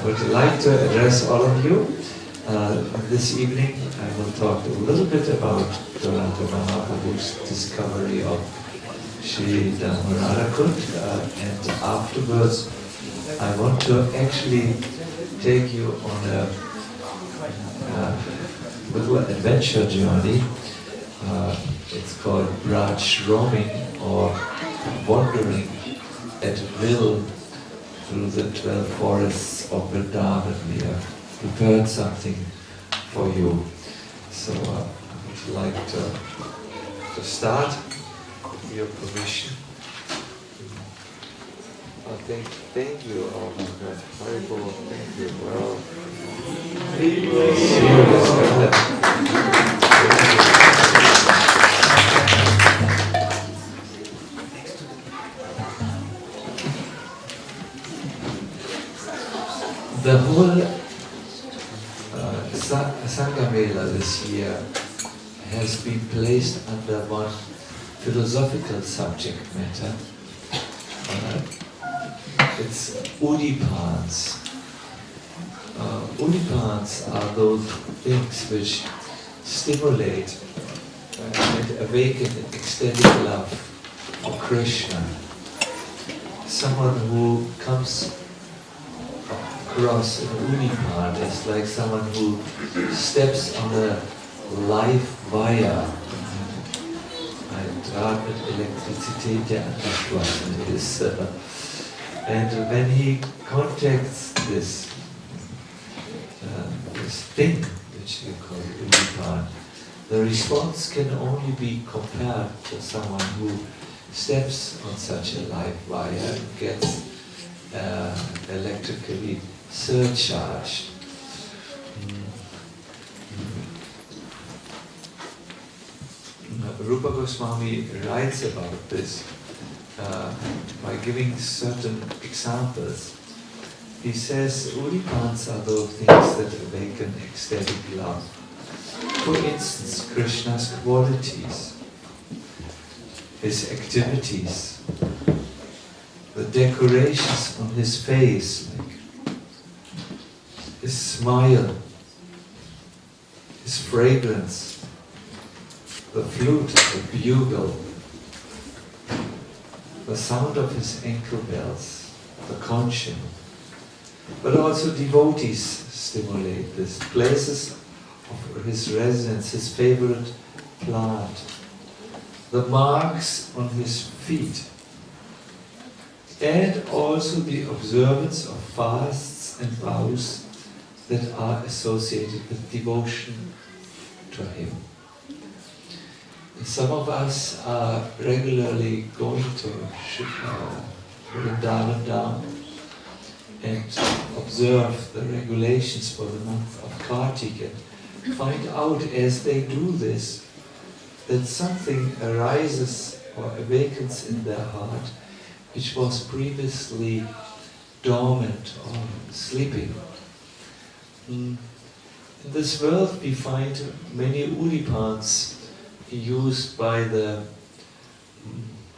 would like to address all of you. This evening I will talk a little bit about Golakadhama Mahaprabhu's discovery of Sri Dhammaradakut, and afterwards I want to actually take you on a little adventure journey. It's called Raj roaming, or wandering at will through the 12 forests of Vrindavan. We have prepared something for you. So I would like to start with your permission. Thank you, oh my God, Haribol, thank you. Well, the whole Sanga Mela this year has been placed under one philosophical subject matter. It's udipans. Udipans are those things which stimulate and awaken ecstatic love for Krishna. Someone who comes across an udipan is like someone who steps on a live wire. Ein Draht mit Elektrizität, der angeschlossen ist. And when he contacts this thing, which we call udipan, the response can only be compared to someone who steps on such a live wire and gets electrically surcharged. Rupa Goswami writes about this by giving certain examples. He says udipans are those things that awaken ecstatic love. For instance, Krishna's qualities, his activities, the decorations on his face, like his smile, his fragrance, the flute, the bugle, the sound of his ankle bells, the conching. But also devotees stimulate this. Places of his residence, his favorite plant, the marks on his feet, and also the observance of fasts and vows that are associated with devotion to him. Some of us are regularly going to Vrindavan and observe the regulations for the month of Kartik and find out as they do this that something arises or awakens in their heart which was previously dormant or sleeping. In this world we find many udipans used by the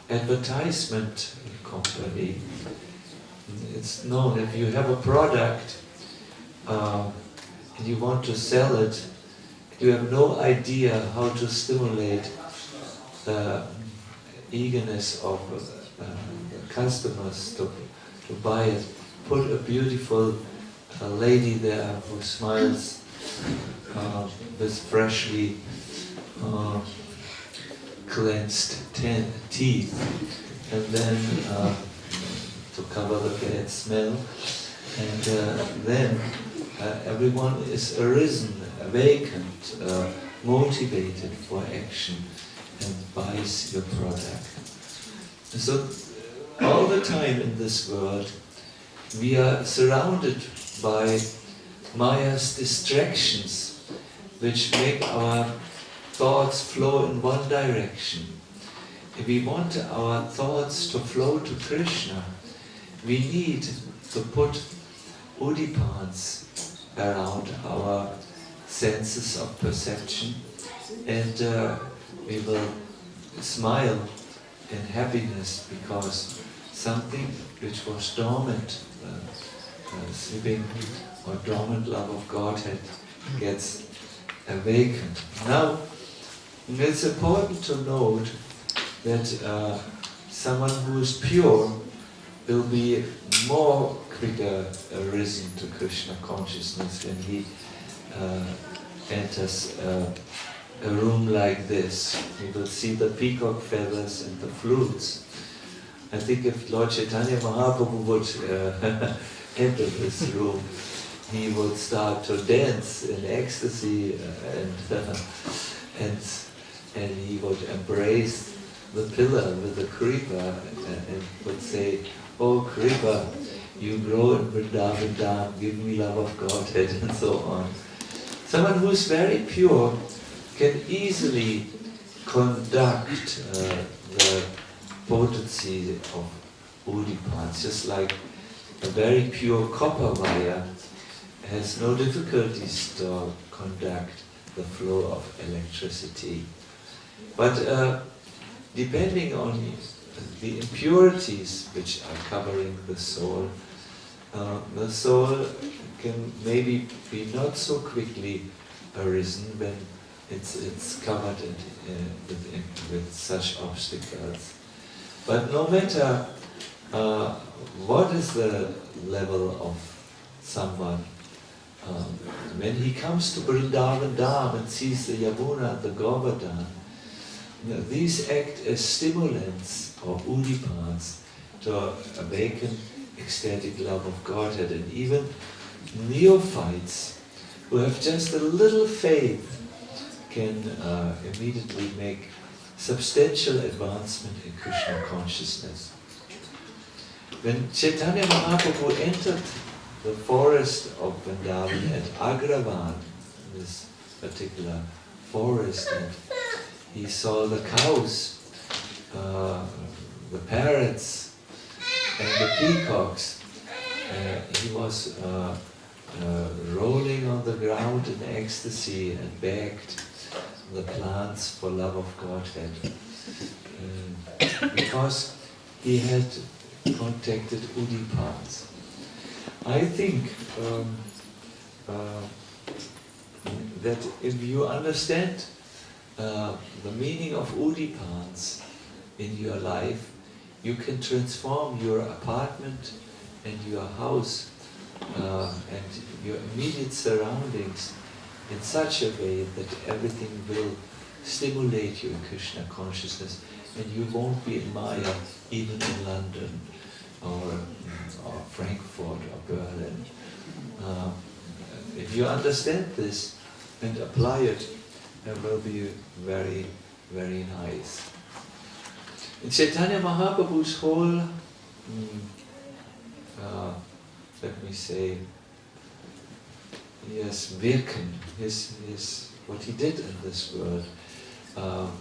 advertisement company. It's known, if you have a product and you want to sell it, you have no idea how to stimulate the eagerness of the customers to buy it. Put a beautiful lady there who smiles with freshly cleansed teeth, and then to cover the bad smell, and then everyone is arisen, awakened, motivated for action, and buys your product. So all the time in this world we are surrounded by Maya's distractions which make our thoughts flow in one direction. If we want our thoughts to flow to Krishna, we need to put udipans around our senses of perception, and we will smile in happiness because something which was dormant sleeping or dormant love of Godhead gets awakened. Now, it's important to note that someone who is pure will be more quicker risen to Krishna consciousness when he enters a room like this. He will see the peacock feathers and the flutes. I think if Lord Chaitanya Mahaprabhu would enter this room, he would start to dance in ecstasy and he would embrace the pillar with the Kripa and would say, "Oh Kripa, you grow in Vrindavan Dham, give me love of Godhead," and so on. Someone who is very pure can easily conduct the potency of udipans, just like a very pure copper wire has no difficulties to conduct the flow of electricity. But depending on the impurities which are covering the soul can maybe be not so quickly arisen when it's covered with such obstacles. But no matter what is the level of someone, when he comes to Vrindavan Dham and sees the Yamuna and the Govardhan, these act as stimulants or udipans to awaken ecstatic love of Godhead, and even neophytes who have just a little faith can immediately make substantial advancement in Krishna consciousness. When Chaitanya Mahaprabhu entered the forest of Vrindavan at Agravan, this particular forest, and he saw the cows, the parrots, and the peacocks. He was rolling on the ground in ecstasy and begged the plants for love of Godhead, because he had contacted udipans. I think that if you understand the meaning of udipans in your life, you can transform your apartment and your house and your immediate surroundings in such a way that everything will stimulate you in Krishna consciousness, and you won't be in Maya even in London or Frankfurt or Berlin. If you understand this and apply it, it will be very, very nice. In Chaitanya Mahaprabhu's whole, let me say, yes, Wirken, his what he did in this world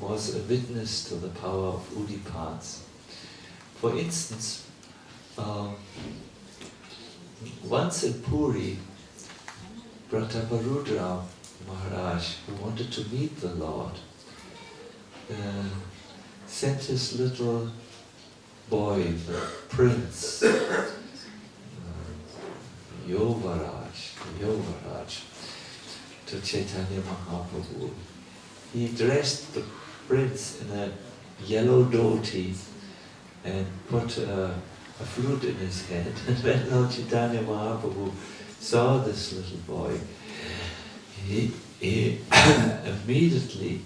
was a witness to the power of udipans. For instance, once in Puri, Prataparudra Maharaj, who wanted to meet the Lord, sent his little boy, the prince, Yovaraj, to Chaitanya Mahaprabhu. He dressed the prince in a yellow dhoti and put a flute in his head. And when Lord Chaitanya Mahaprabhu saw this little boy, he immediately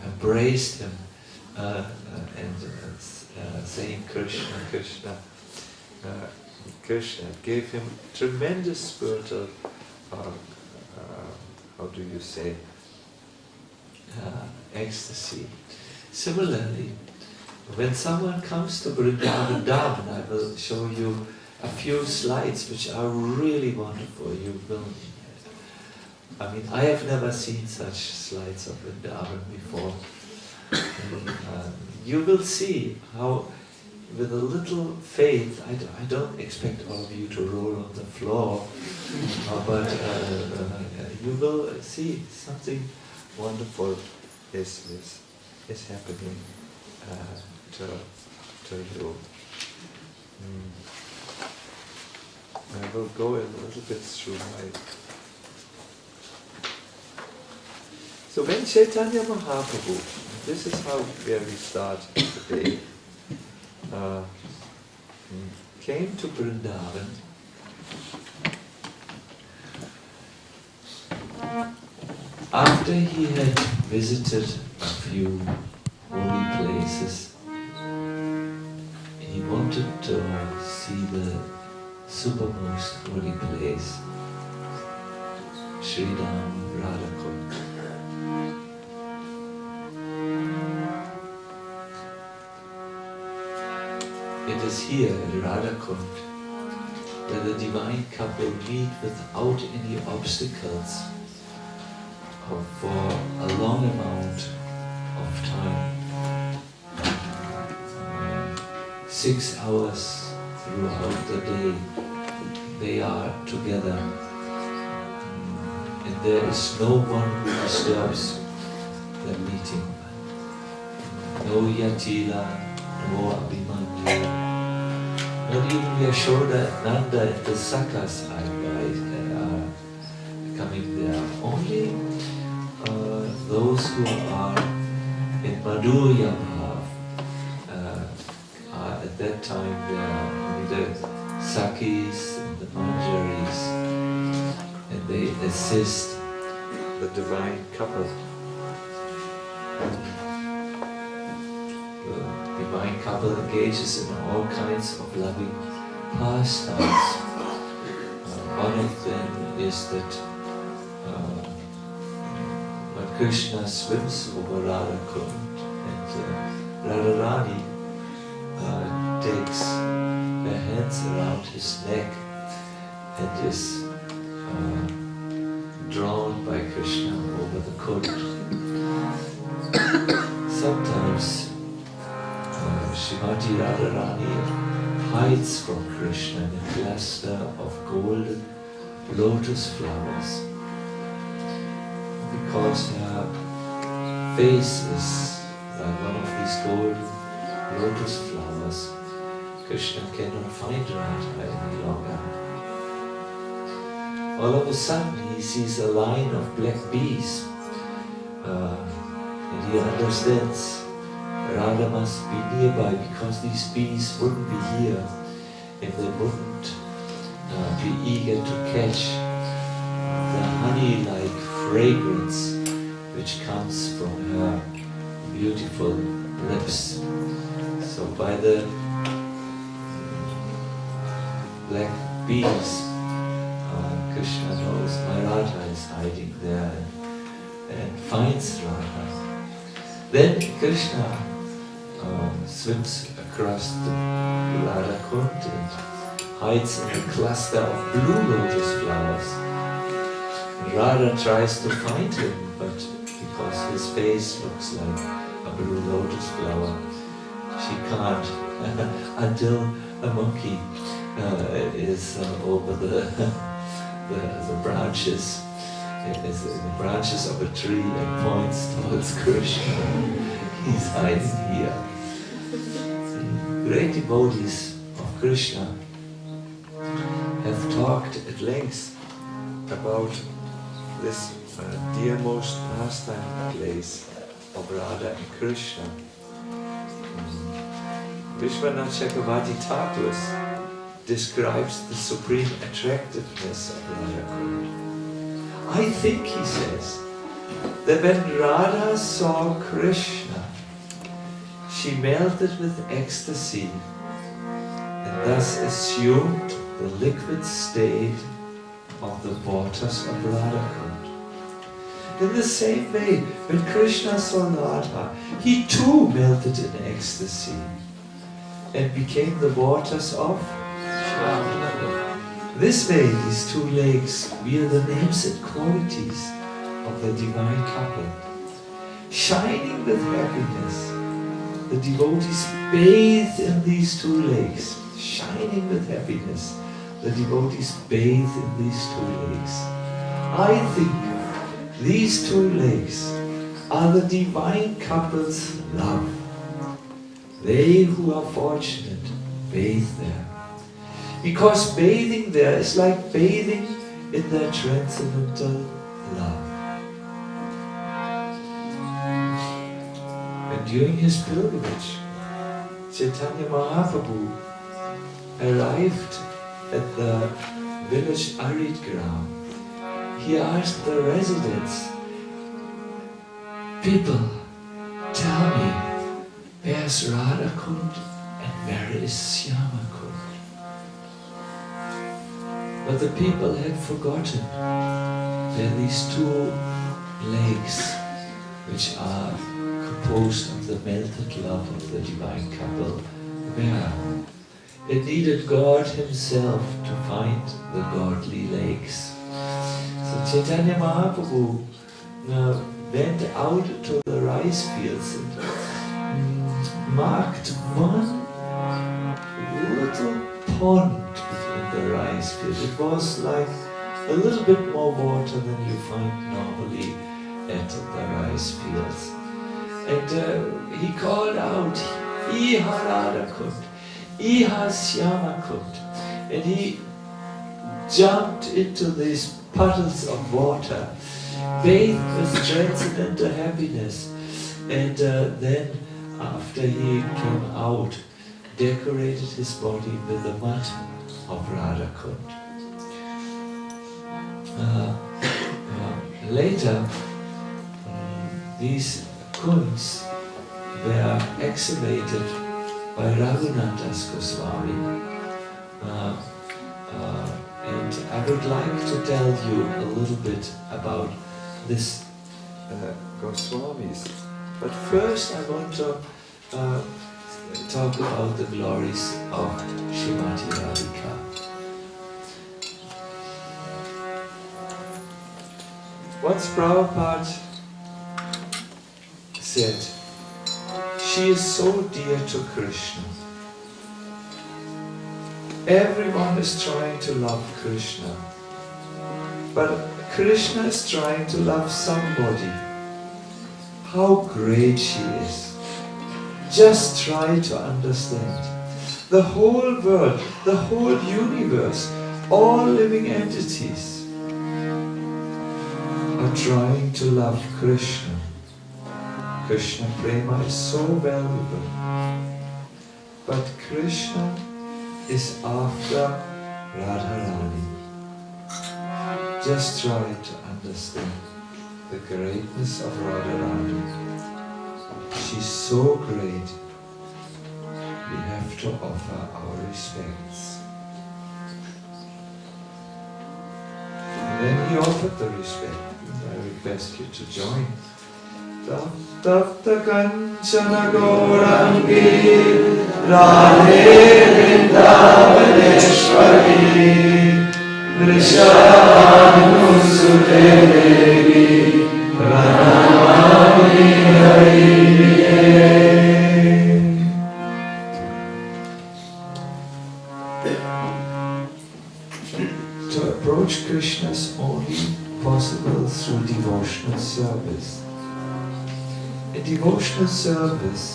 embraced him and saying Krishna, Krishna, Krishna, gave him tremendous spiritual, how do you say, ecstasy. Similarly, when someone comes to Vrindavan Dham, and I will show you a few slides which are really wonderful. You will, I mean, I have never seen such slides of Vrindavan before. And, you will see how, with a little faith, I don't expect all of you to roll on the floor, but you will see something wonderful is happening to you. I will go a little bit through my... So when Caitanya Mahaprabhu, this is where we start today, came to Vrindavan, after he had visited a few holy places, he wanted to see the supermost holy place, Sri Ram Radhakund. It is here at Radhakund where the divine couple meet without any obstacles for a long amount of time. 6 hours throughout the day they are together, and there is no one who disturbs the meeting. No Yatila, no Abhimanyu, not even Yashoda and Nanda and the Sakas are coming there. Only those who are in Madhurya Bhav are at that time there, only the Sakis and the Manjaris, and they assist the divine couple. The divine couple engages in all kinds of loving pastimes. One of them is that Krishna swims over Radhakund, and Radharani takes her hands around his neck and is drawn by Krishna over the Kund. Sometimes Srimati Radharani hides from Krishna in a cluster of golden lotus flowers, because her face is like one of these golden lotus flowers. Krishna cannot find Radha any longer. All of a sudden he sees a line of black bees, and he understands Radha must be nearby, because these bees wouldn't be here if they wouldn't be eager to catch the honey-like fragrance which comes from her beautiful lips. So by the black bees, Krishna knows my Radha is hiding there, and finds Radha. Then Krishna swims across the Radhakund and hides in a cluster of blue lotus flowers. Radha tries to find him, but because his face looks like a blue lotus flower, she can't until a monkey is over the branches. Is in the branches of a tree and points towards Krishna. He's hiding here. Great devotees of Krishna have talked at length about this dearmost pastime place of Radha and Krishna. Vishwanath Chakravarti Thakur describes the supreme attractiveness of Radha. I think, he says, that when Radha saw Krishna, she melted with ecstasy and thus assumed the liquid state of the waters of Radhakund. In the same way, when Krishna saw Radha, he too melted in ecstasy and became the waters of Radhakund. This way, these two lakes bear the names and qualities of the divine couple. Shining with happiness, the devotees bathe in these two lakes. Shining with happiness, the devotees bathe in these two lakes. I think these two lakes are the divine couple's love. They who are fortunate bathe there. Because bathing there is like bathing in their transcendental love. And during his pilgrimage, Chaitanya Mahaprabhu arrived at the village Aridgram. He asked the residents, "People, tell me, where's Radha Kund and where is Syama Kund?" But the people had forgotten there are these two lakes which are composed of the melted love of the divine couple where it needed God himself to find the godly lakes. So Chaitanya Mahaprabhu went out to the rice fields and marked one little pond between the rice fields. It was like a little bit more water than you find normally at the rice fields. And he called out, "Iha Radha Kund, Iha Syama Kund." And he jumped into these puddles of water, bathed with transcendental happiness, and then after he came out, decorated his body with the mud of Radha Kund. Later, these kunds were excavated by Raghunatha Goswami. And I would like to tell you a little bit about this Goswamis. But first I want to talk about the glories of Srimati Radhika. Once Prabhupada said, "She is so dear to Krishna. Everyone is trying to love Krishna, but Krishna is trying to love somebody. How great she is. Just try to understand. The whole world, the whole universe, all living entities are trying to love Krishna. Krishna Prema is so valuable. But Krishna is after Radharani. Just try to understand the greatness of Radharani. She's so great. We have to offer our respects." And then he offered the respect. I request you to join. Tapta Kanchana Gaurangi Radhe Vrindavaneshwari Vrishabhanusute Devi Pranamami Hariye. To approach Krishna is only possible through devotional service. A devotional service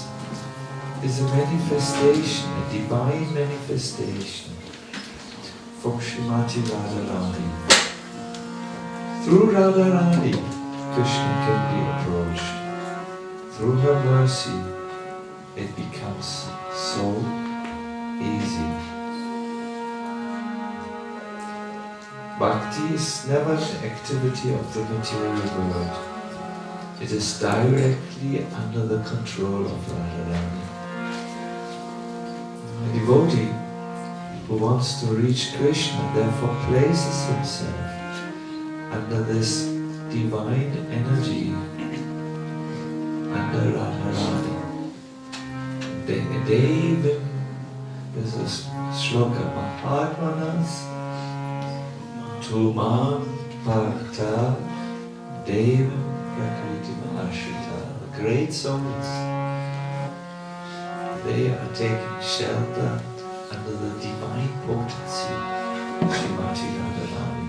is a manifestation, a divine manifestation from Srimati Radharani. Through Radharani, Krishna can be approached. Through her mercy, it becomes so easy. Bhakti is never an activity of the material world. It is directly under the control of Radharani. A devotee who wants to reach Krishna therefore places himself under this divine energy, under Radharani. Devim, this is Shloka Mahatmanas, Tumam Bhakta Devim Prakriti Mahashrita. The great souls, they are taking shelter under the divine potency of Srimati Radharani.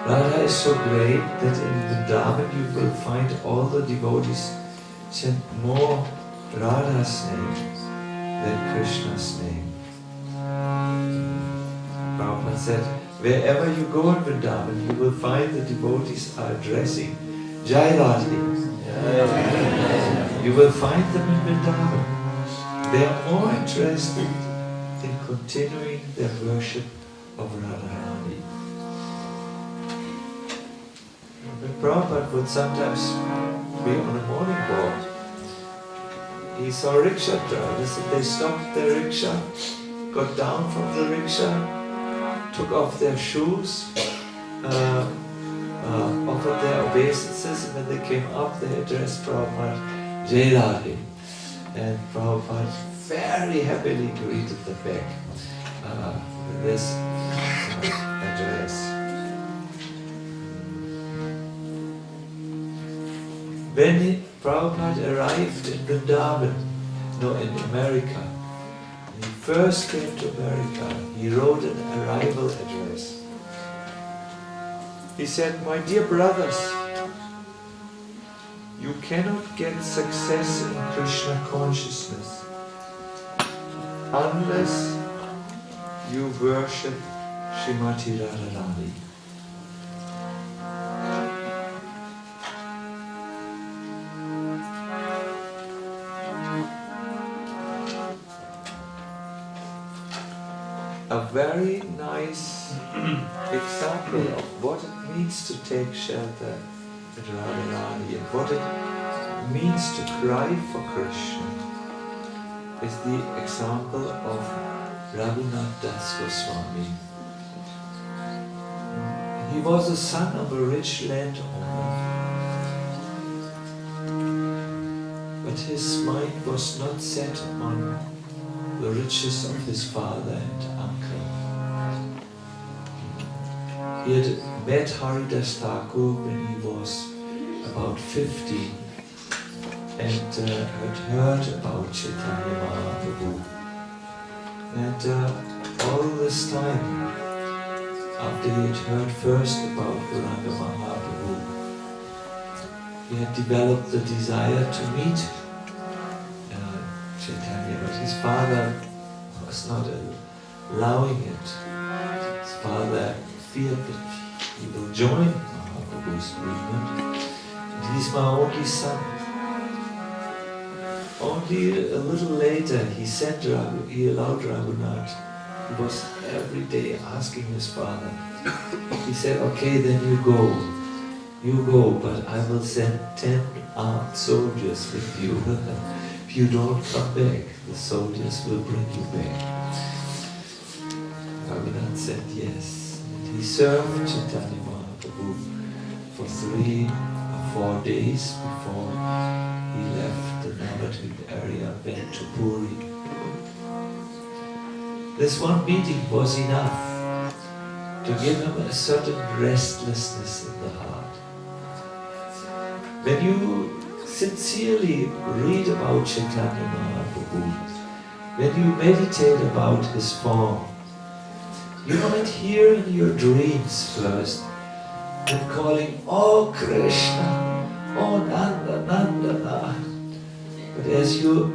Radha is so great that in Vrindavan you will find all the devotees chant more Radha's name than Krishna's name. Prabhupada said, wherever you go in Vrindavan, you will find the devotees are addressing Jai Radhe. You will find them in Vrindavan. They are more interested in continuing their worship of Radharani. But Prabhupada would sometimes be on a morning walk. He saw rickshaw drivers and they stopped their rickshaw, got down from the rickshaw, took off their shoes, offered their obeisances, and when they came up they addressed Prabhupada, Jai Radhe. And Prabhupada very happily greeted them back with this address. When Prabhupada arrived in Vrindavan, in America, when he first came to America, he wrote an arrival address. He said, my dear brothers, you cannot get success in Krishna consciousness unless you worship Srimati Radharani. A very nice example of what it means to take shelter at Radharani and what it means to cry for Krishna is the example of Raghunath Goswami. He was the son of a rich landowner, but his mind was not set on the riches of his father and uncle. He had met Haridas Thakur when he was about 15 and had heard about Caitanya Mahaprabhu. And all this time, after he had heard first about Gauranga Mahaprabhu, he had developed the desire to meet Caitanya, but his father was not allowing it. His father feared that he will join Mahaprabhu's movement. And he's my only son. Only a little later he allowed Raghunath. He was every day asking his father. He said, okay, then you go, but I will send 10 armed soldiers with you. If you don't come back, the soldiers will bring you back. Raghunath said yes. And he served Caitanya Mahaprabhu for 3 or 4 days before he left the Navadvip area and went to Puri. This one meeting was enough to give him a certain restlessness in the heart. When you sincerely read about Caitanya Mahaprabhu, when you meditate about his form, you might hear in your dreams first him calling, "Oh Krishna, oh Nanda, Nandana." But as you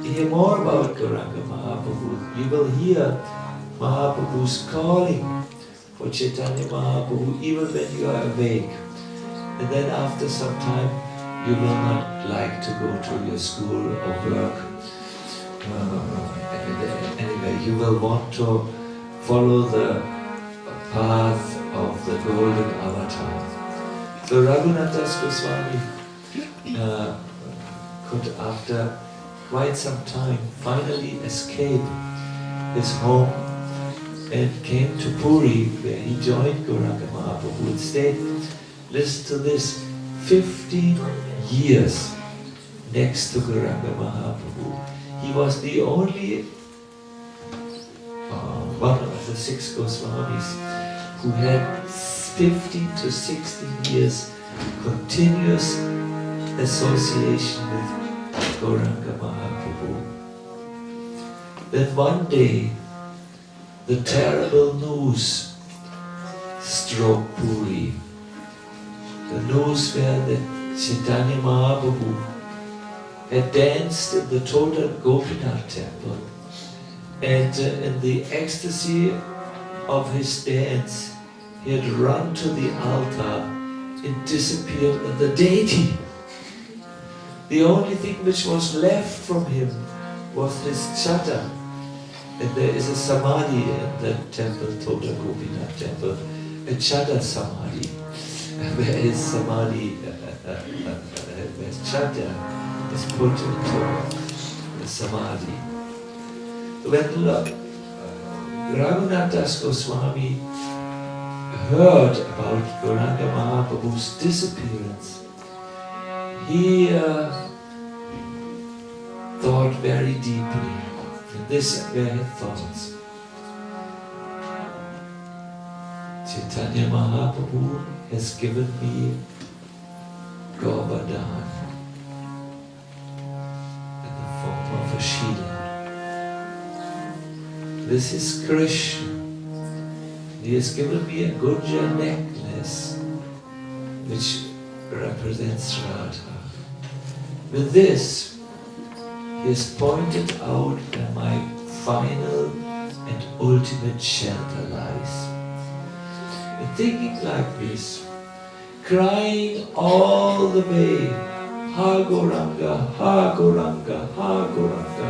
hear more about Gauranga Mahaprabhu, you will hear Mahaprabhu's calling for Caitanya Mahaprabhu even when you are awake. And then after some time, you will not like to go to your school or work. Anyway, you will want to follow the path of the golden avatar. So Raghunath Goswami could, after quite some time, finally escape his home and came to Puri, where he joined Gauranga Mahaprabhu and stayed, listen to this, 15 years next to Gauranga Mahaprabhu. He was the only one of the 6 Goswamis who had 15 to 16 years continuous association with Gauranga Mahaprabhu. Then one day, the terrible news struck Puri. The news where that Caitanya Mahaprabhu had danced in the total Gopinath temple, and in the ecstasy of his dance, he had run to the altar and disappeared in the deity. The only thing which was left from him was his chata. And there is a samadhi in the temple, Total Gopinath temple, a chata samadhi. Where is samadhi, where chata is put into the samadhi. When Raghunath Das Goswami heard about Gauranga Mahaprabhu's disappearance, he thought very deeply. And these were his thoughts. Caitanya Mahaprabhu has given me Govardhan in the form of a Shila. This is Krishna. He has given me a Gunja necklace which represents Radha. With this, he has pointed out where my final and ultimate shelter lies. And thinking like this, crying all the way, Ha Gauranga, Ha Gauranga, Ha Gauranga,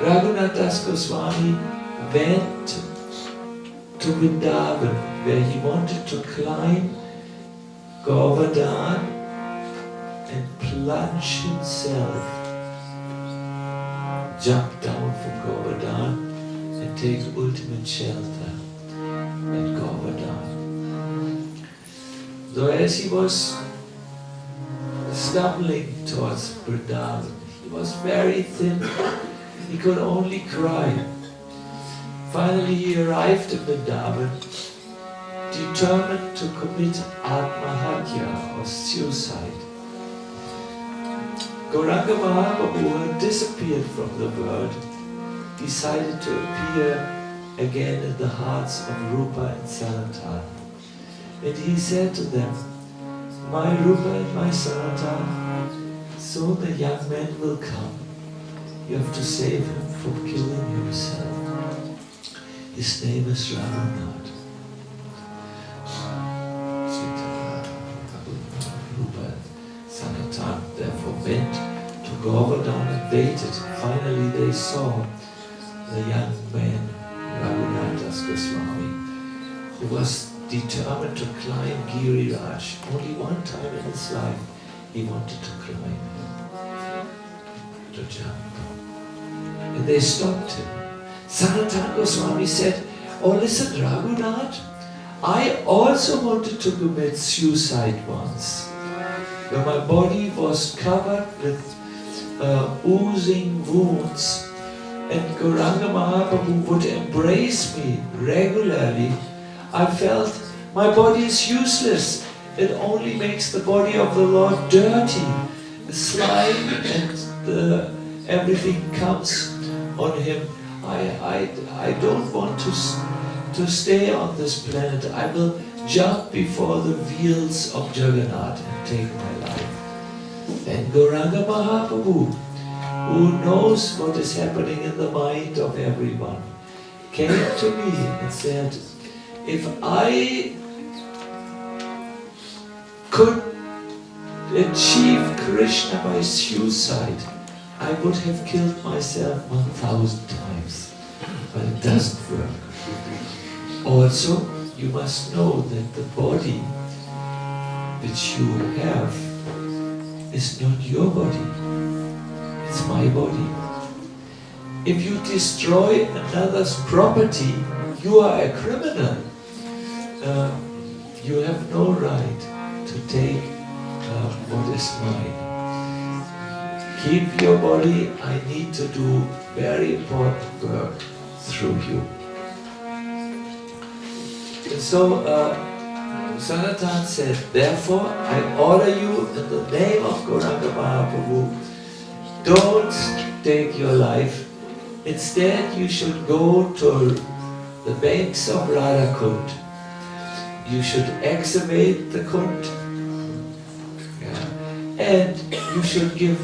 Raghunath Das Goswami went to Vrindavan, where he wanted to climb Govardhan and plunge himself, jump down from Govardhan and take ultimate shelter at Govardhan. So as he was stumbling towards Vrindavan, he was very thin, he could only cry. Finally he arrived in Vrindavan, determined to commit Atmahatya or suicide. Gauranga Mahaprabhu had disappeared from the world, decided to appear again in the hearts of Rupa and Sanatana. And he said to them, my Rupa and my Sanatana, soon the young man will come. You have to save him from killing himself. His name is Raghunath. Rupa and Sanatana therefore went to Govardhan and waited. Finally they saw the young man, Raghunath Das Goswami, who was determined to climb Giriraj. Only one time in his life he wanted to climb, to jump. And they stopped him. Sanatana Goswami said, oh listen Raghunath, I also wanted to commit suicide once. When my body was covered with oozing wounds, and Gauranga Mahaprabhu would embrace me regularly, I felt my body is useless. It only makes the body of the Lord dirty. The slime and everything comes on him. I don't want to stay on this planet. I will jump before the wheels of Jagannath and take my life. Then Gauranga Mahaprabhu, who knows what is happening in the mind of everyone, came to me and said, if I could achieve Krishna by suicide, I would have killed myself 1,000 times. But it doesn't work. Also, you must know that the body which you have is not your body. It's my body. If you destroy another's property, you are a criminal. You have no right to take what is mine. Keep your body. I need to do very important work through you. And so Sanatana said, therefore I order you in the name of Gauranga Mahaprabhu, don't take your life. Instead you should go to the banks of Radhakund. You should excavate the Kund. And you should give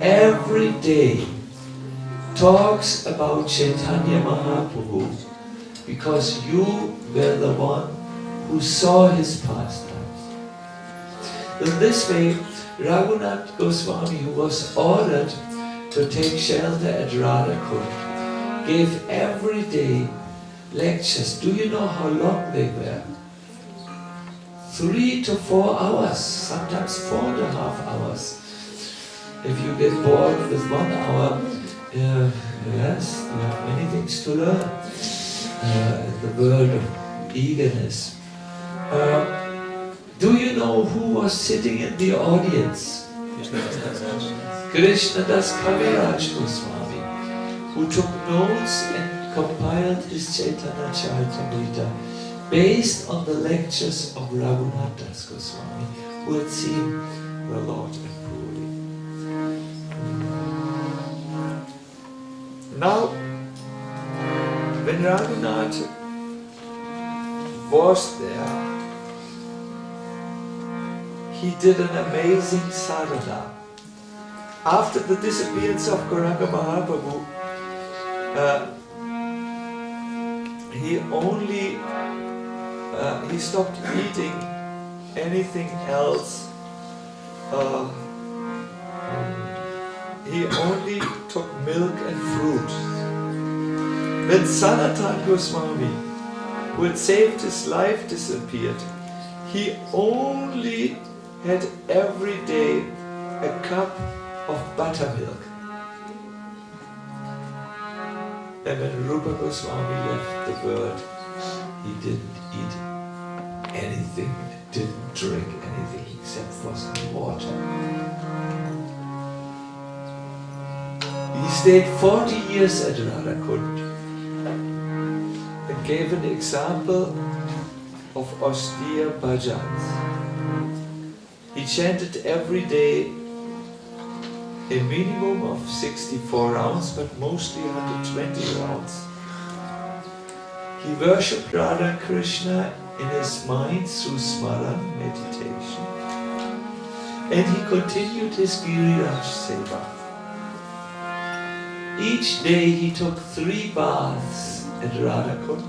every day talks about Caitanya Mahaprabhu because you were the one who saw his pastimes. In this way, Raghunath Goswami, who was ordered to take shelter at Radhakund, gave every day lectures. Do you know how long they were? 3 to 4 hours, sometimes 4.5 hours. If you get bored with 1 hour, yes, you have many things to learn. The world of eagerness. Do you know who was sitting in the audience? Krishnadas Kaviraj Goswami, who took notes and compiled his Chaitanya Charitamrita based on the lectures of Raghunath Das Goswami, who had seen the Lord and Puri. Now, when Raghunath was there, he did an amazing sadhana. After the disappearance of Gauranga Mahaprabhu, he stopped eating anything else. He only took milk and fruit. When Sanatana Goswami, who had saved his life, disappeared, he only had every day a cup of buttermilk. And when Rupa Goswami left the world, he didn't eat anything, didn't drink anything except for some water. He stayed 40 years at Radhakund and gave an example of austere bhajans. He chanted every day a minimum of 64 rounds, but mostly 120 rounds. He worshipped Radha Krishna in his mind through smaran, meditation, and he continued his Giriraj Seva. Each day he took 3 baths at Radhakund.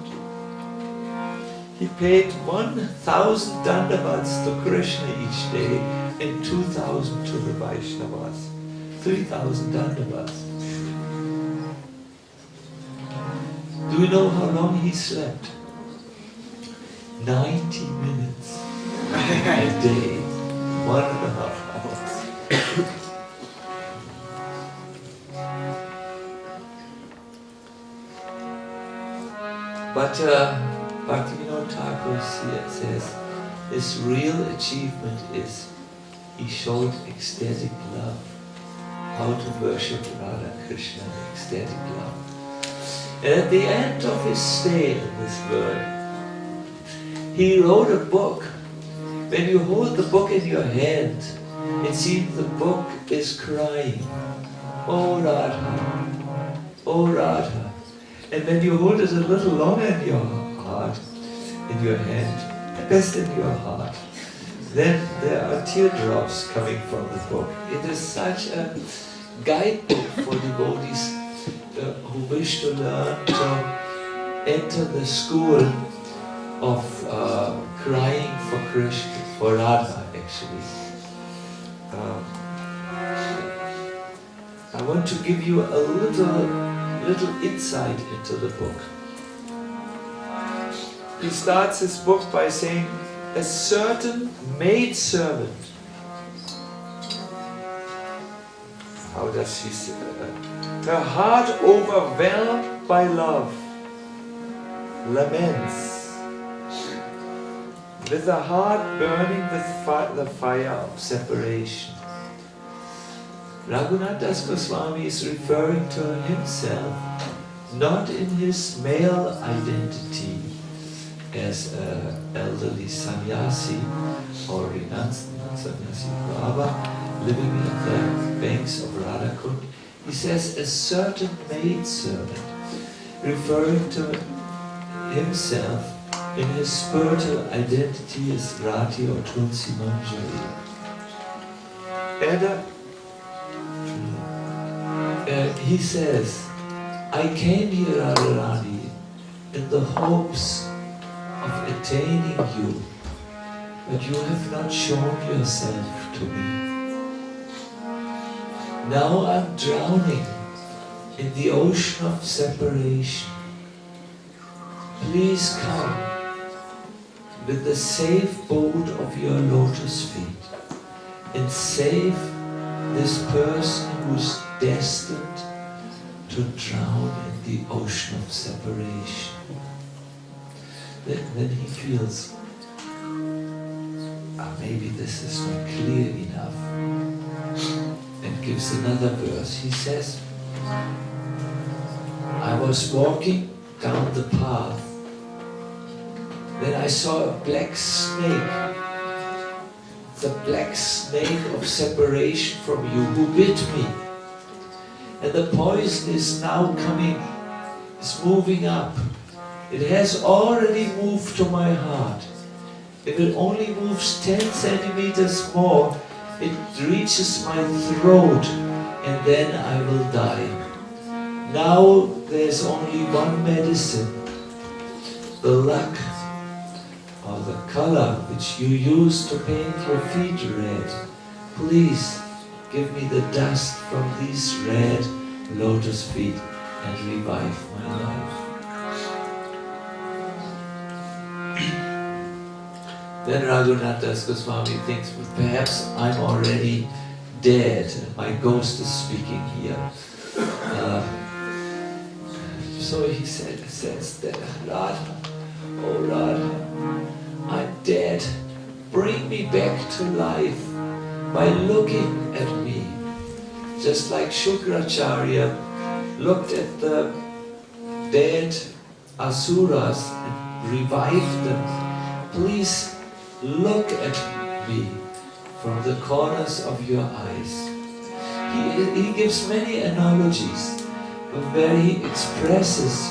He paid 1,000 dandavats to Krishna each day and 2,000 to the Vaishnavas. 3,000 dandavats. Do you know how long he slept? 90 minutes a day, 1.5 hours. But Bhaktivinoda Thakur says his real achievement is he showed ecstatic love, how to worship Radha Krishna in ecstatic love. And at the end of his stay in this world, he wrote a book. When you hold the book in your hand, it seems the book is crying, "Oh Radha, oh Radha." And when you hold it a little longer in your heart, in your hand, best in your heart, then there are teardrops coming from the book. It is such a guidebook for devotees who wish to learn to enter the school of crying for Krishna, for Radha actually. I want to give you a little insight into the book. He starts his book by saying, a certain maidservant. How does she say that? Her heart overwhelmed by love laments, with a heart burning with the fire of separation. Raghunath Das Goswami is referring to himself not in his male identity as an elderly sannyasi or renunciant sannyasi Baba living at the banks of Radhakund. He says a certain maidservant, referring to himself in his spiritual identity as Rati or Tulsi Manjari. And he says, I came here, Radharani, in the hopes of attaining you, but you have not shown yourself to me. Now I'm drowning in the ocean of separation. Please come with the safe boat of your lotus feet and save this person who's destined to drown in the ocean of separation. Then he feels, maybe this is not clear enough, and gives another verse. He says, I was walking down the path, then I saw a black snake, the black snake of separation from you, who bit me. And the poison is now coming, it's moving up. It has already moved to my heart. If it only moves 10 centimeters more, it reaches my throat and then I will die. Now there's only one medicine, the lac, or the color which you use to paint your feet red. Please give me the dust from these red lotus feet and revive my life. Then Raghunath Swami thinks, well, perhaps I'm already dead and my ghost is speaking here. So he says that, Radha, oh Radha, I'm dead. Bring me back to life by looking at me. Just like Shukracharya looked at the dead asuras and revived them. Please look at me from the corners of your eyes. He gives many analogies where he expresses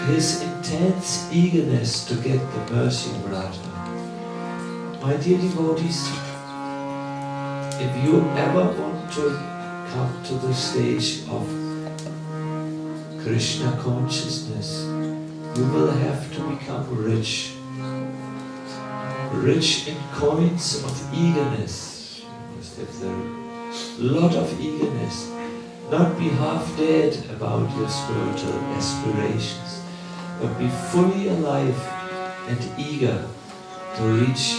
his intense eagerness to get the mercy of Radha. My dear devotees, if you ever want to come to the stage of Krishna consciousness, you will have to become rich. Rich in coins of eagerness. You must have a lot of eagerness. Not be half dead about your spiritual aspirations, but be fully alive and eager to reach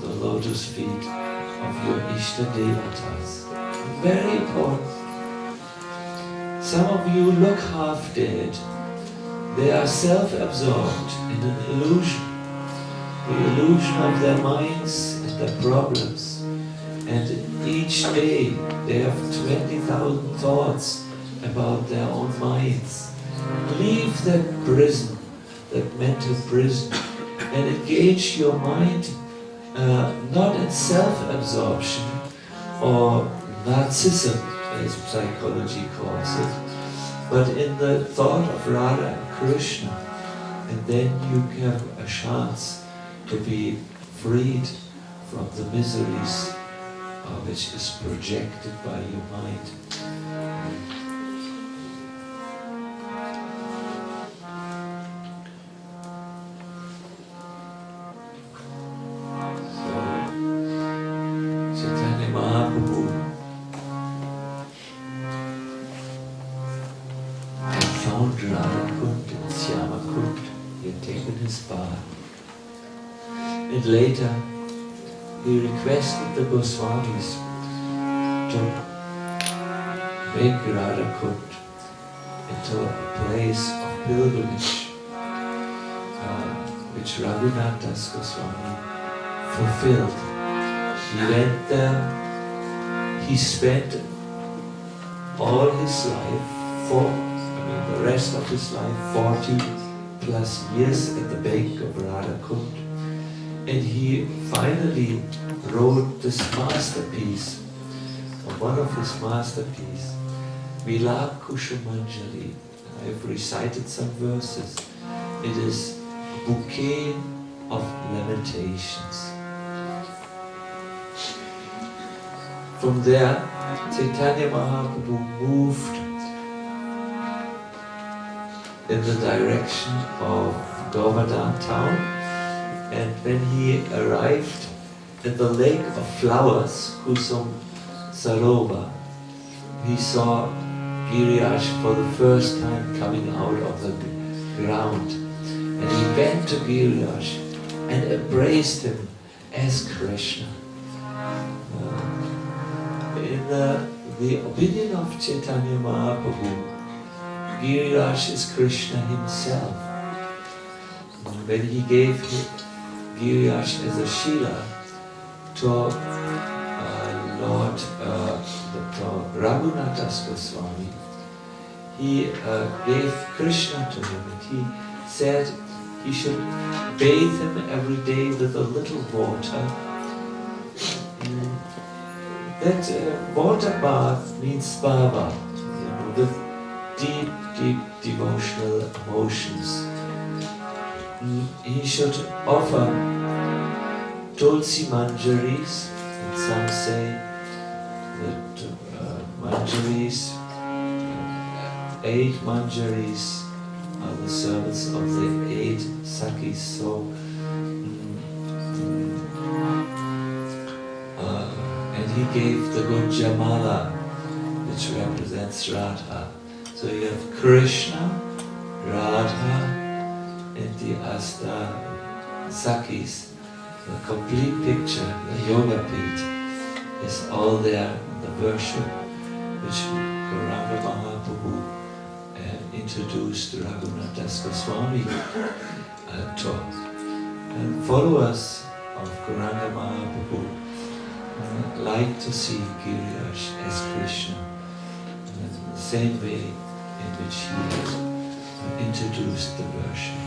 the lotus feet of your Ishta Devatas. Very important. Some of you look half dead. They are self-absorbed in an illusion. The illusion of their minds and their problems. And each day they have 20,000 thoughts about their own minds. Leave that prison, that mental prison, and engage your mind not in self-absorption or narcissism, as psychology calls it, but in the thought of Radha and Krishna. And then you have a chance to be freed from the miseries which is projected by your mind. So, Chaitanya Mahaprabhu had found Radha Kund and Syama Kund. He had taken his bath. And later, he requested the Goswamis to make Radha Kund into a place of pilgrimage, which Raghunath Goswami fulfilled. He went there, he spent all his life, the rest of his life, 40 plus years at the bank of Radha Kund. And he finally wrote this masterpiece, or one of his masterpieces, Vilap Kushamanjali. I have recited some verses. It is a bouquet of lamentations. From there, Caitanya Mahaprabhu moved in the direction of Govardhan town, and when he arrived at the lake of flowers, Kusum Sarovar, he saw Giriraj for the first time coming out of the ground, and he went to Giriraj and embraced him as Krishna. In the opinion of Caitanya Mahaprabhu, Giriraj is Krishna himself. When he gave Giriraj as a Shila to Lord Raghunatha Swami, he gave Krishna to him, and he said he should bathe him every day with a little water. That water bath means bhava, with deep, deep devotional emotions. He should offer tulsi manjaris, and some say that manjaris, 8 manjaris are the servants of the 8 Sakis. So, and he gave the Gunja Mala, which represents Radha. So you have Krishna, Radha, and the Asta Sakis. The complete picture, the Yoga Pit, is all there in the worship which Gauranga Mahaprabhu introduced Raghunatha Swami to. And followers of Gauranga Mahaprabhu like to see Giriraj as Krishna, in the same way in which he had introduced the worship.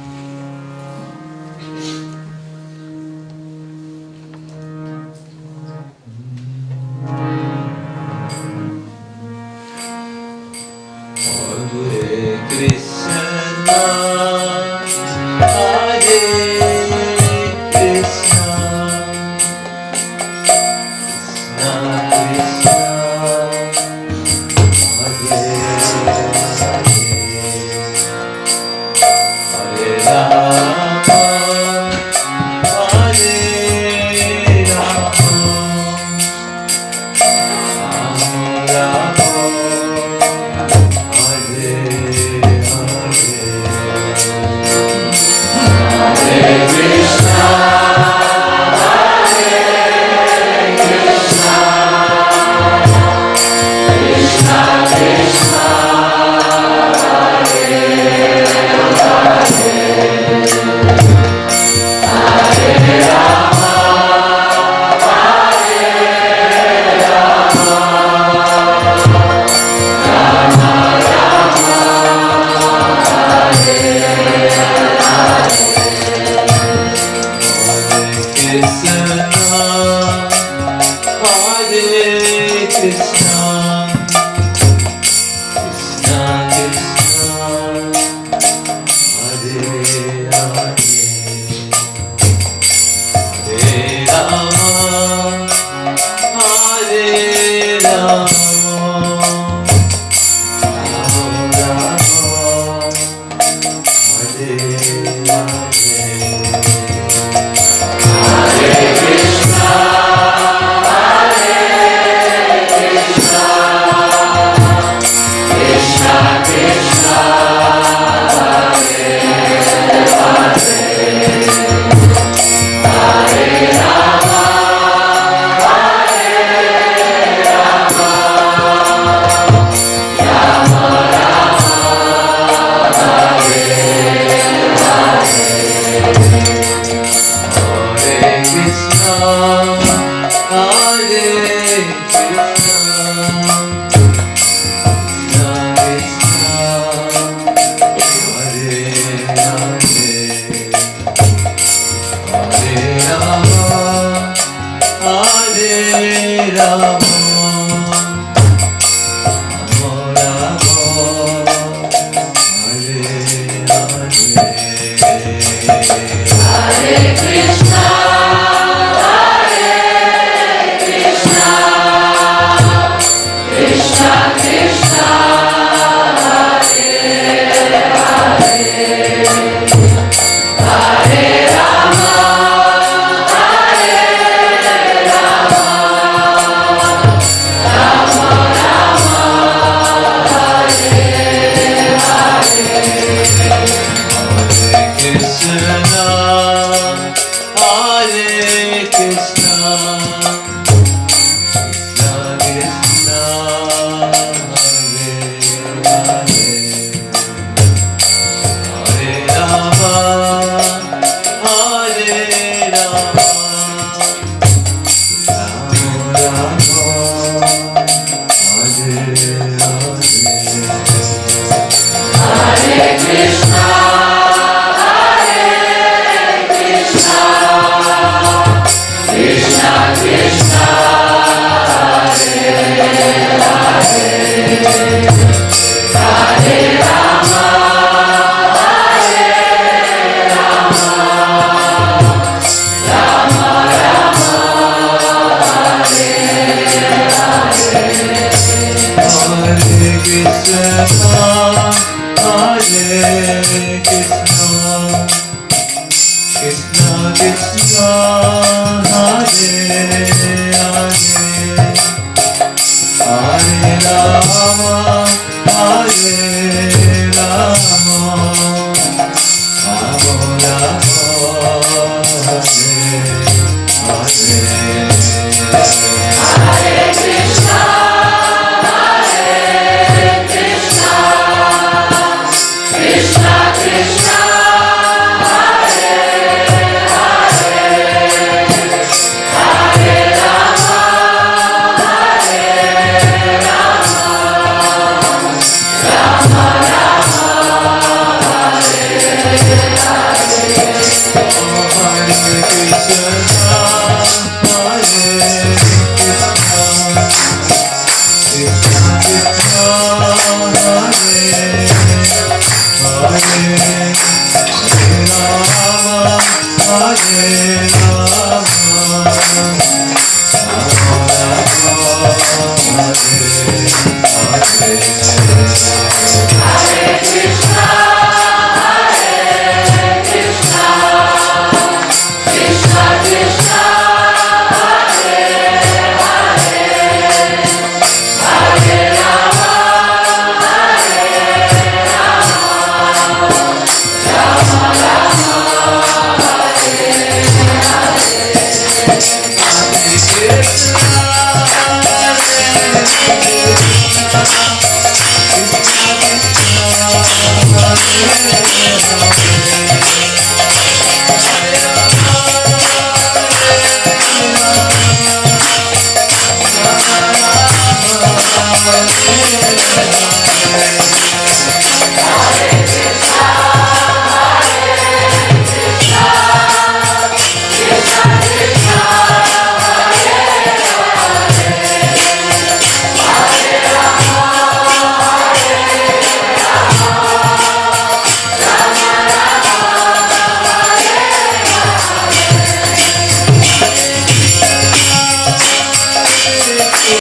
Hare